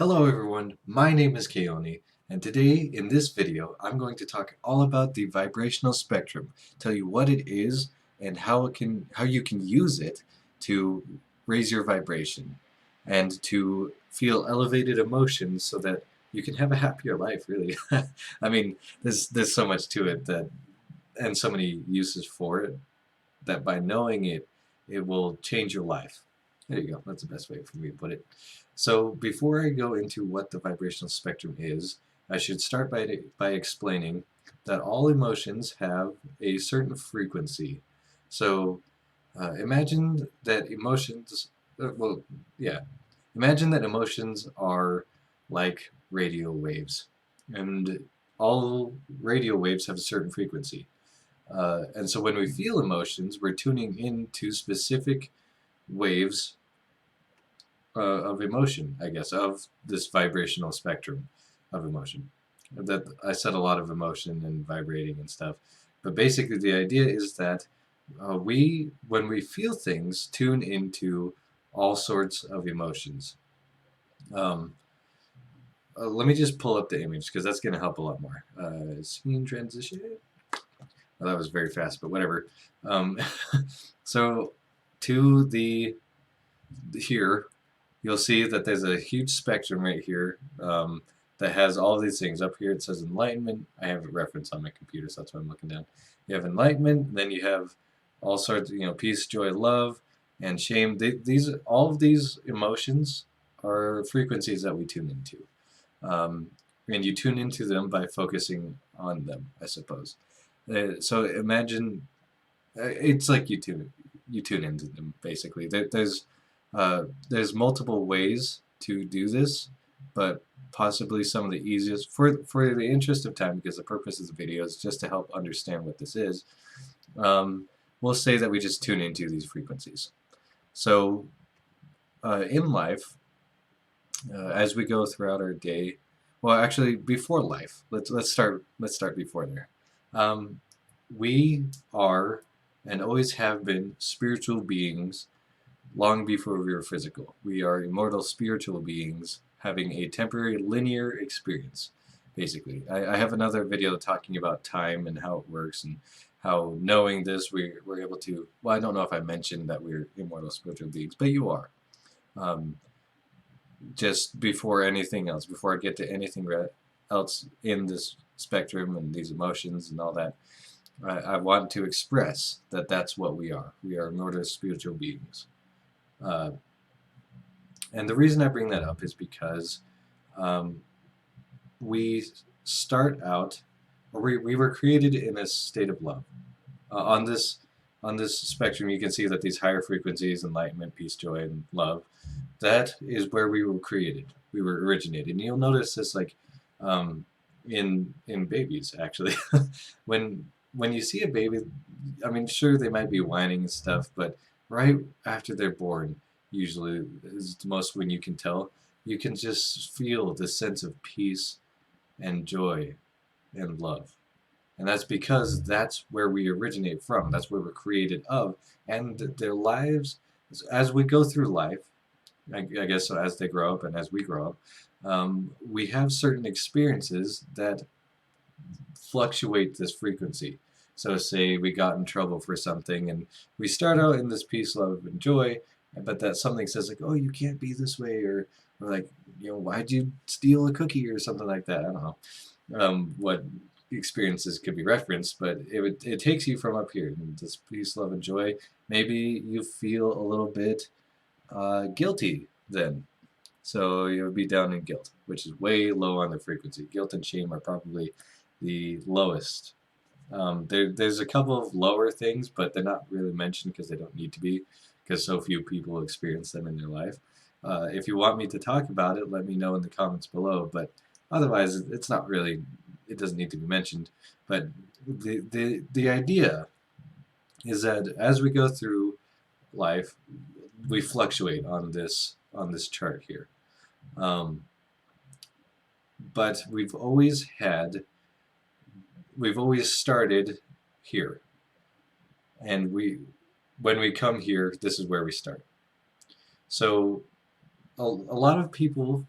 Hello everyone, my name is Keone, and today in this video I'm going to talk all about the vibrational spectrum, tell you what it is and how you can use it to raise your vibration and to feel elevated emotions so that you can have a happier life, really. I mean, there's so much to it that and so many uses for it that by knowing it, it will change your life. There you go. That's the best way for me to put it. So before I go into what the vibrational spectrum is, I should start by explaining that all emotions have a certain frequency. So imagine that emotions, well, yeah, imagine that emotions are like radio waves, and all radio waves have a certain frequency. And so when we feel emotions, we're tuning into specific waves of emotion, I guess, of this vibrational spectrum of emotion. That I said a lot of emotion and vibrating and stuff, but basically the idea is that when we feel things, tune into all sorts of emotions. Um, Let me just pull up the image because that's going to help a lot more. Scene transition. Well, that was very fast, but whatever. Um, so to the here, you'll see that there's a huge spectrum right here that has all these things. Up here it says enlightenment. I have a reference on my computer, so that's why I'm looking down. You have enlightenment, then you have all sorts of, peace, joy, love, and shame. All of these emotions are frequencies that we tune into. Um, and you tune into them by focusing on them, I suppose. So imagine it's like you tune into them basically. There's multiple ways to do this, but possibly some of the easiest for the interest of time, because the purpose of the video is just to help understand what this is. We'll say that we just tune into these frequencies. So in life, as we go throughout our day, well, actually, before life, let's start before there. Um, we are and always have been spiritual beings long before we were physical. We are immortal spiritual beings having a temporary linear experience, basically. I have another video talking about time and how it works and how knowing this we're able to, well, I don't know if I mentioned that we're immortal spiritual beings, but you are. Um, just before anything else, before I get to anything else in this spectrum and these emotions and all that, I want to express that that's what we are. We are immortal spiritual beings. Uh, and the reason I bring that up is because um, we start out, or we were created in a state of love. On this spectrum, you can see that these higher frequencies, enlightenment, peace, joy, and love, that is where we were created. We were originated. And you'll notice this like in babies actually. when you see a baby, I mean, sure they might be whining and stuff, but right after they're born, usually is the most when you can tell, you can just feel the sense of peace and joy and love. And that's because that's where we originate from. That's where we're created of. And their lives, as we go through life, I guess so as they grow up and as we grow up, we have certain experiences that fluctuate this frequency. So say we got in trouble for something and we start out in this peace, love, and joy, but that something says like, oh, you can't be this way, or like, why'd you steal a cookie or something like that? I don't know what experiences could be referenced, but it takes you from up here, this peace, love, and joy. Maybe you feel a little bit guilty then. So you'll be down in guilt, which is way low on the frequency. Guilt and shame are probably the lowest. There's a couple of lower things, but they're not really mentioned because they don't need to be, because so few people experience them in their life. If you want me to talk about it, let me know in the comments below. But otherwise, it's not really, it doesn't need to be mentioned. But the idea is that as we go through life, we fluctuate on this chart here. But we've always started here, and when we come here, this is where we start. So a lot of people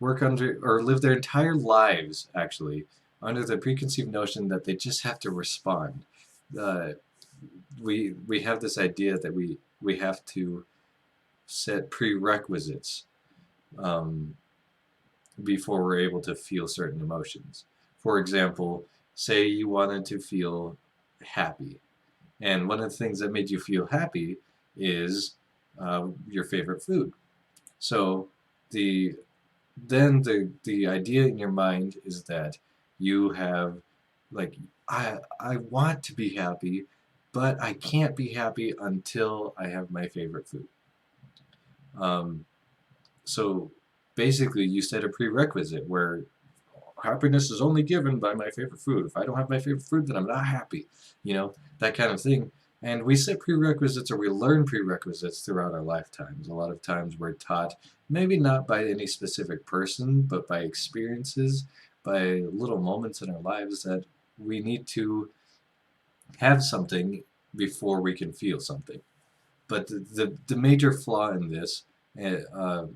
work under or live their entire lives actually under the preconceived notion that they just have to respond. Uh, we have this idea that we have to set prerequisites um, before we're able to feel certain emotions. For example, say you wanted to feel happy, and one of the things that made you feel happy is your favorite food. So the the idea in your mind is that you have like I want to be happy, but I can't be happy until I have my favorite food. Um, so basically, you set a prerequisite where happiness is only given by my favorite food. If I don't have my favorite food, then I'm not happy. That kind of thing. And we set prerequisites or we learn prerequisites throughout our lifetimes. A lot of times we're taught, maybe not by any specific person, but by experiences, by little moments in our lives that we need to have something before we can feel something. But the major flaw in this, uh,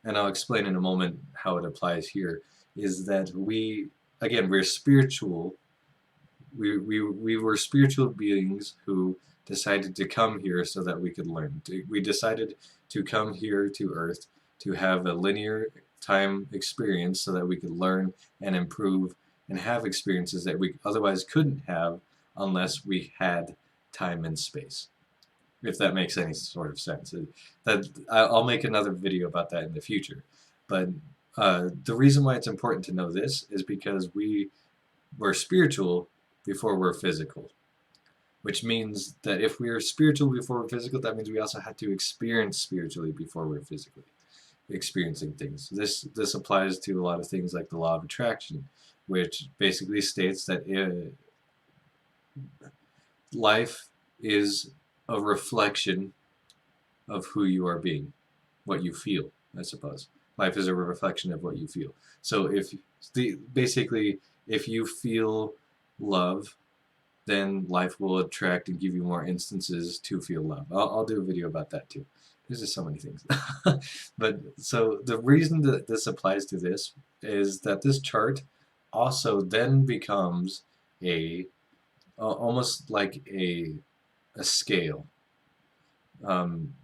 and I'll explain in a moment how it applies here, is that again, we're spiritual. We were spiritual beings who decided to come here so that we could learn. We decided to come here to Earth to have a linear time experience so that we could learn and improve and have experiences that we otherwise couldn't have unless we had time and space. If that makes any sort of sense. I'll make another video about that in the future. But the reason why it's important to know this is because we were spiritual before we're physical, which means that if we are spiritual before we're physical, that means we also have to experience spiritually before we're physically experiencing things. This applies to a lot of things like the law of attraction, which basically states that life is a reflection of who you are being, what you feel, I suppose. Life is a reflection of what you feel. So basically, if you feel love, then life will attract and give you more instances to feel love. I'll do a video about that too. There's just so many things. But so the reason that this applies to this is that this chart also then becomes a almost like a scale. Um,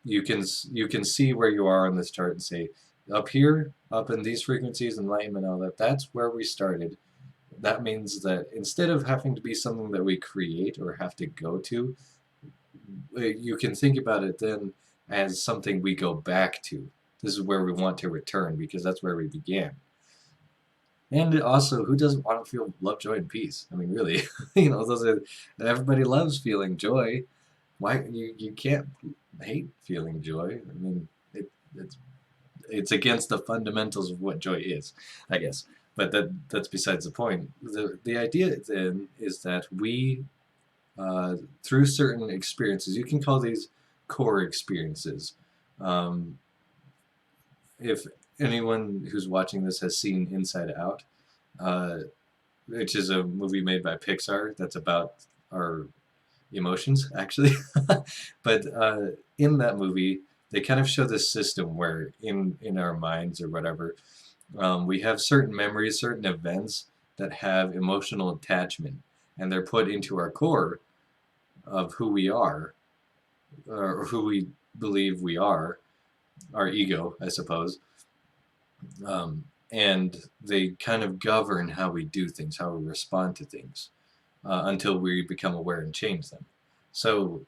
you can see where you are on this chart and say, up here, up in these frequencies, enlightenment, all that, that's where we started. That means that instead of having to be something that we create or have to go to, you can think about it then as something we go back to. This is where we want to return because that's where we began. And also, who doesn't want to feel love, joy, and peace? I mean, really, everybody loves feeling joy. Why you can't hate feeling joy? I mean, it's it's against the fundamentals of what joy is, I guess. But that's besides the point. The idea then is that we, through certain experiences, you can call these core experiences. Um, if anyone who's watching this has seen Inside Out, uh, which is a movie made by Pixar that's about our emotions, actually. But in that movie, they kind of show this system where in our minds or whatever, we have certain memories, certain events that have emotional attachment, and they're put into our core of who we are, or who we believe we are, our ego, I suppose. And they kind of govern how we do things, how we respond to things, until we become aware and change them. So,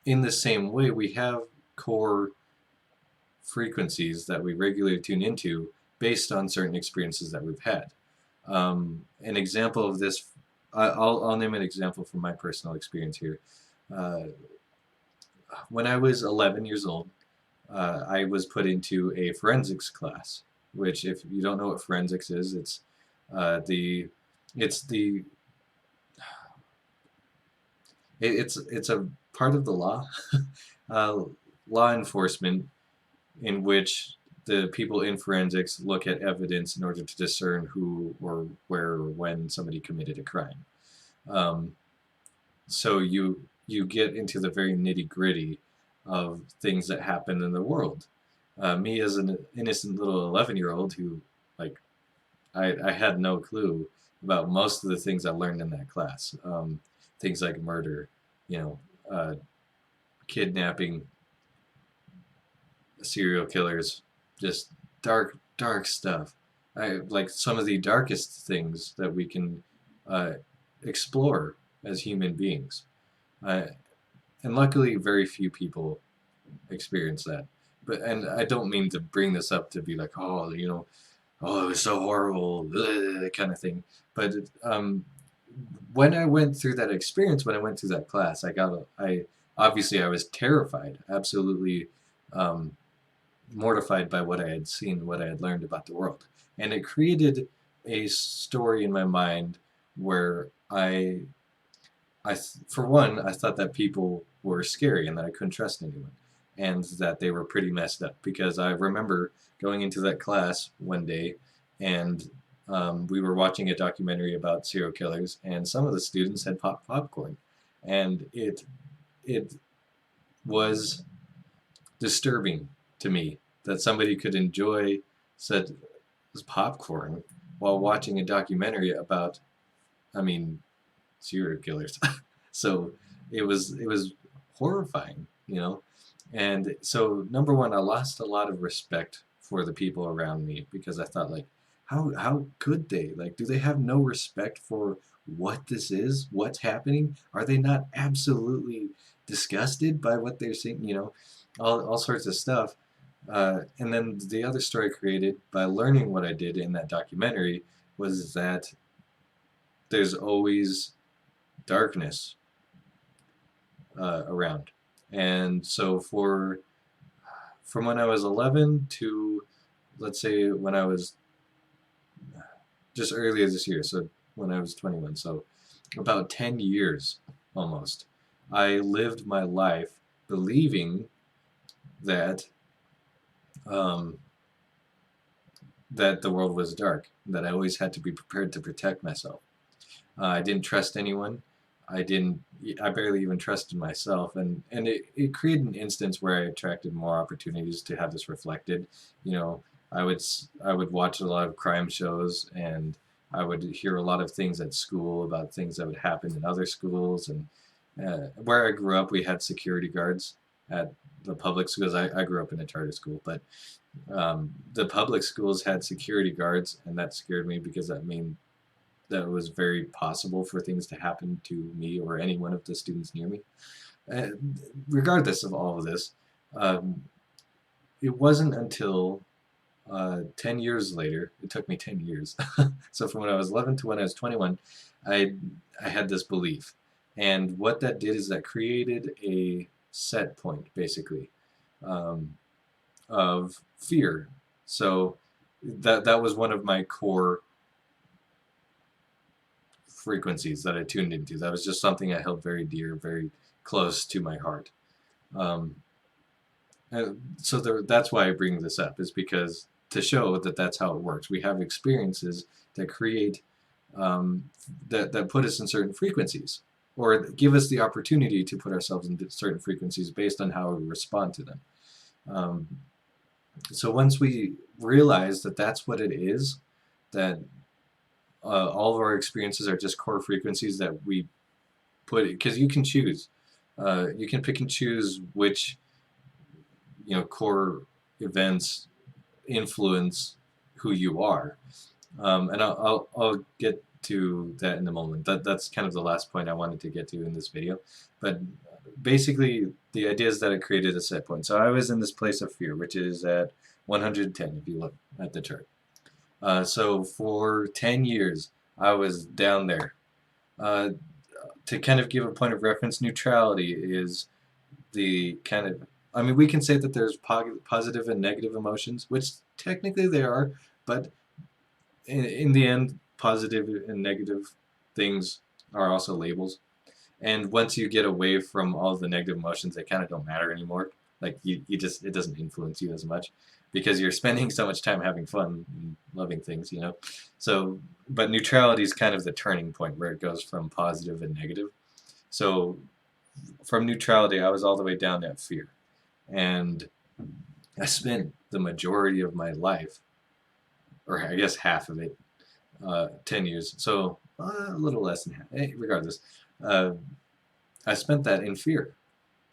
in the same way, we have core frequencies that we regularly tune into based on certain experiences that we've had. An example of this, I'll name an example from my personal experience here. Uh, when I was 11 years old, I was put into a forensics class, which, if you don't know what forensics is, uh, the it's the it's a part of the law, uh, law enforcement, in which the people in forensics look at evidence in order to discern who or where or when somebody committed a crime. Um, so you get into the very nitty gritty of things that happen in the world. Me as an innocent little 11-year-old who, like, I had no clue about most of the things I learned in that class. Things like murder, you know, uh, kidnapping, serial killers, just dark, dark stuff. I like some of the darkest things that we can uh, explore as human beings. Uh, and luckily, very few people experience that. But and I don't mean to bring this up to be like, oh, oh, it was so horrible, kind of thing. But when I went through that experience, when I went through that class, I obviously I was terrified, absolutely um, mortified by what I had seen, what I had learned about the world, and it created a story in my mind where for one, I thought that people were scary and that I couldn't trust anyone, and that they were pretty messed up. Because I remember going into that class one day, and we were watching a documentary about serial killers, and some of the students had popped popcorn, and it was disturbing to me that somebody could enjoy such popcorn while watching a documentary about, I mean, serial killers. So it was horrifying, you know. And so number one, I lost a lot of respect for the people around me because I thought like, how could they? Like, do they have no respect for what this is? What's happening? Are they not absolutely disgusted by what they're seeing? You know, all sorts of stuff. And then the other story I created by learning what I did in that documentary was that there's always darkness around. And so from when I was 11 to, let's say, when I was just earlier this year, so when I was 21, so about 10 years almost, I lived my life believing that um, that the world was dark, that I always had to be prepared to protect myself. I didn't trust anyone. I didn't. I barely even trusted myself, and it created an instance where I attracted more opportunities to have this reflected. You know, I would watch a lot of crime shows, and I would hear a lot of things at school about things that would happen in other schools. And where I grew up, we had security guards at the public schools. I grew up in a charter school, but the public schools had security guards, and that scared me because that mean that it was very possible for things to happen to me or any one of the students near me. Uh, Regardless of all of this, um, it wasn't until 10 years later, it took me 10 years. So from when I was 11 to when I was 21, I, I had this belief. And what that did is that created a set point, basically, um, of fear. So that was one of my core frequencies that I tuned into. That was just something I held very dear, very close to my heart. Um, so that's why I bring this up, is because to show that that's how it works. We have experiences that create um, that put us in certain frequencies, or give us the opportunity to put ourselves in certain frequencies based on how we respond to them. Um, so once we realize that that's what it is, that all of our experiences are just core frequencies that we put, because you can choose. You can pick and choose which core events influence who you are, and I'll get to that in a moment. That's kind of the last point I wanted to get to in this video, but basically the idea is that it created a set point. So I was in this place of fear, which is at 110 if you look at the chart. So for 10 years I was down there. Uh, to kind of give a point of reference, neutrality is the kind of, I mean, we can say that there's positive and negative emotions, which technically they are, but in the end, positive and negative things are also labels. And once you get away from all the negative emotions, they kind of don't matter anymore. Like you just, it doesn't influence you as much because you're spending so much time having fun and loving things, you know? So, but neutrality is kind of the turning point where it goes from positive and negative. So from neutrality, I was all the way down at fear. And I spent the majority of my life, or I guess half of it, 10 years, so a little less than half, regardless, uh, I spent that in fear.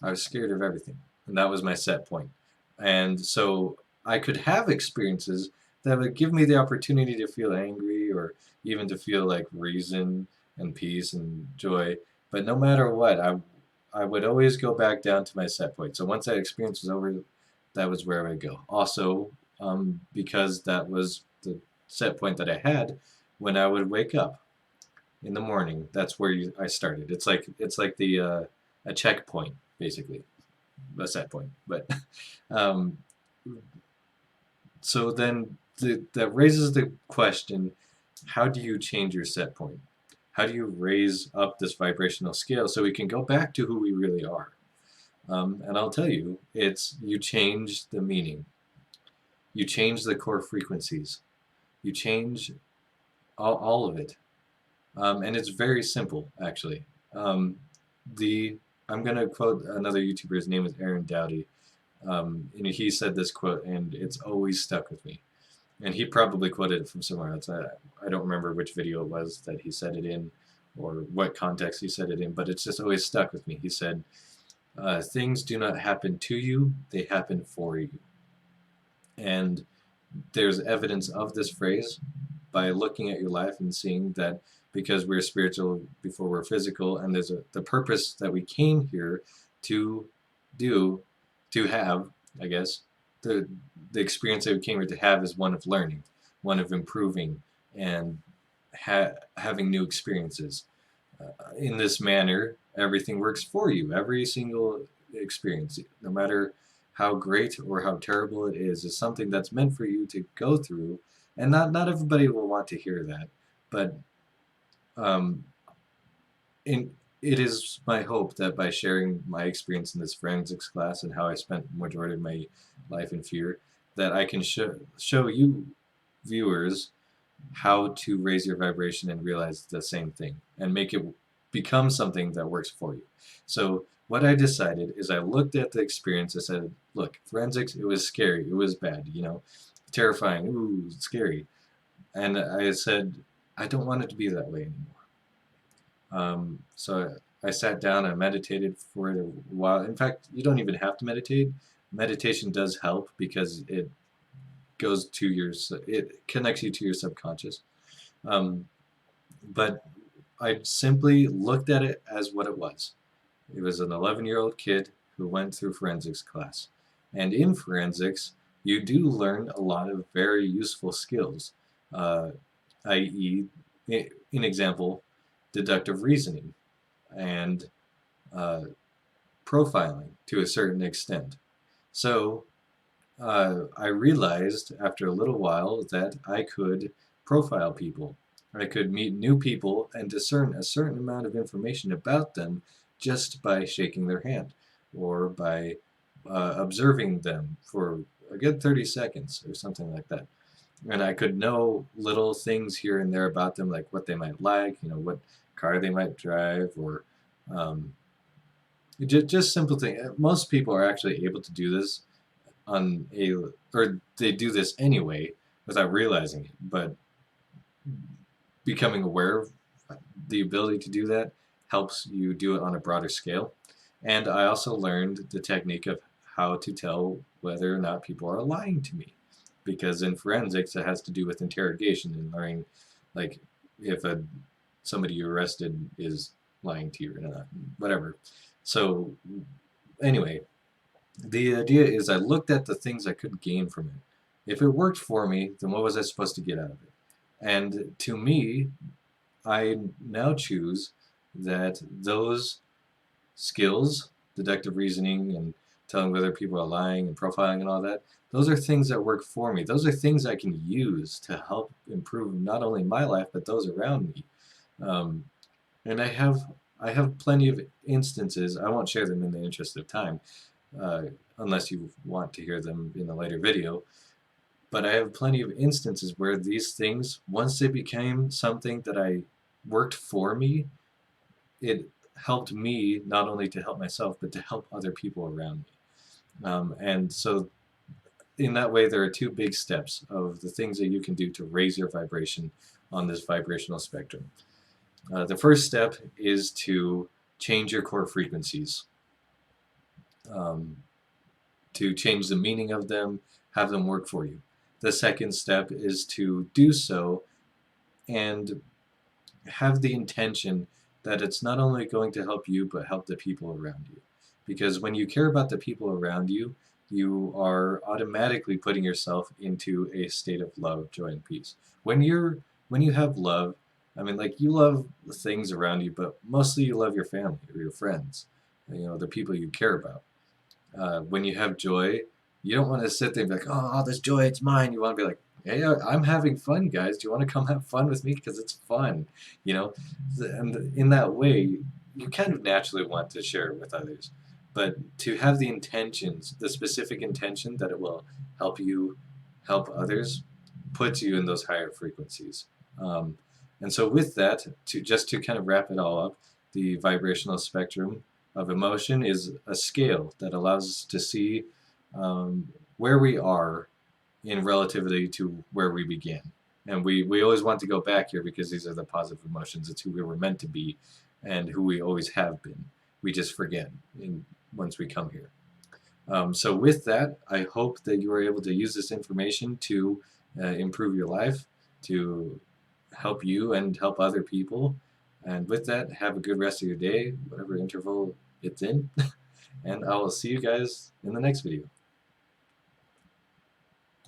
I was scared of everything, and that was my set point. And so I could have experiences that would give me the opportunity to feel angry or even to feel like reason and peace and joy. But no matter what, I would always go back down to my set point. So once that experience was over, that was where I would go. Also, because that was the set point that I had when I would wake up in the morning. That's where I started. It's like the a checkpoint basically, a set point. But um, so then that raises the question: how do you change your set point? How do you raise up this vibrational scale so we can go back to who we really are? And I'll tell you, it's you change the meaning, you change the core frequencies, you change all of it. And it's very simple, actually. The I'm gonna quote another YouTuber. His name is Aaron Dowdy, and he said this quote, and it's always stuck with me. And he probably quoted it from somewhere else. I don't remember which video it was that he said it in, or what context he said it in, but it's just always stuck with me. He said, "Things do not happen to you; they happen for you." And there's evidence of this phrase by looking at your life and seeing that because we're spiritual before we're physical, and there's the purpose that we came here to do, to have, I guess, the the experience that we came here to have is one of learning, one of improving, and having new experiences. In this manner, everything works for you. Every single experience, no matter how great or how terrible it is something that's meant for you to go through. And not everybody will want to hear that, but um, in, it is my hope that by sharing my experience in this forensics class and how I spent the majority of my life in fear, that I can show you viewers how to raise your vibration and realize the same thing and make it become something that works for you. So what I decided is I looked at the experience. I said, look, forensics, it was scary. It was bad, terrifying. Ooh, scary. And I said, I don't want it to be that way anymore. So I sat down, I meditated for a while. In fact, you don't even have to meditate. Meditation does help because it connects you to your subconscious. Um, but I simply looked at it as what it was. It was an 11-year-old kid who went through forensics class. And in forensics, you do learn a lot of very useful skills, uh, i.e., in example, deductive reasoning and uh, profiling to a certain extent. So I realized after a little while that I could profile people. I could meet new people and discern a certain amount of information about them just by shaking their hand or by observing them for a good 30 seconds or something like that. And I could know little things here and there about them, like what they might like, what car they might drive, or um, just simple thing. Most people are actually able to do this on a, or they do this anyway without realizing it. But becoming aware of the ability to do that helps you do it on a broader scale. And I also learned the technique of how to tell whether or not people are lying to me. Because in forensics, it has to do with interrogation and learning, like, if somebody you arrested is lying to you or not, whatever. So, anyway, the idea is I looked at the things I could gain from it. If it worked for me, then what was I supposed to get out of it? And to me, I now choose that those skills, deductive reasoning and telling whether people are lying and profiling and all that, those are things that work for me. Those are things I can use to help improve not only my life but those around me. Um, and I have plenty of instances. I won't share them in the interest of time, uh, unless you want to hear them in a later video. But I have plenty of instances where these things, once they became something that I worked for me, it helped me not only to help myself, but to help other people around me. And so in that way, there are two big steps of the things that you can do to raise your vibration on this vibrational spectrum. The first step is to change your core frequencies, um, to change the meaning of them, have them work for you. The second step is to do so and have the intention that it's not only going to help you, but help the people around you. Because when you care about the people around you, you are automatically putting yourself into a state of love, joy, and peace. When you have love, I mean, like, you love the things around you, but mostly you love your family or your friends, the people you care about. When you have joy, you don't want to sit there and be like, oh, all this joy, it's mine. You want to be like, hey, I'm having fun, guys. Do you want to come have fun with me? Because it's fun, you know? And in that way, you kind of naturally want to share it with others. But to have the intentions, the specific intention that it will help you help others, puts you in those higher frequencies. Um, and so with that, to kind of wrap it all up, the vibrational spectrum of emotion is a scale that allows us to see where we are in relativity to where we began. And we always want to go back here because these are the positive emotions. It's who we were meant to be and who we always have been. We just forget once we come here. So with that, I hope that you are able to use this information to improve your life, to help you and help other people. And with that, have a good rest of your day, whatever interval it's in. And I will see you guys in the next video.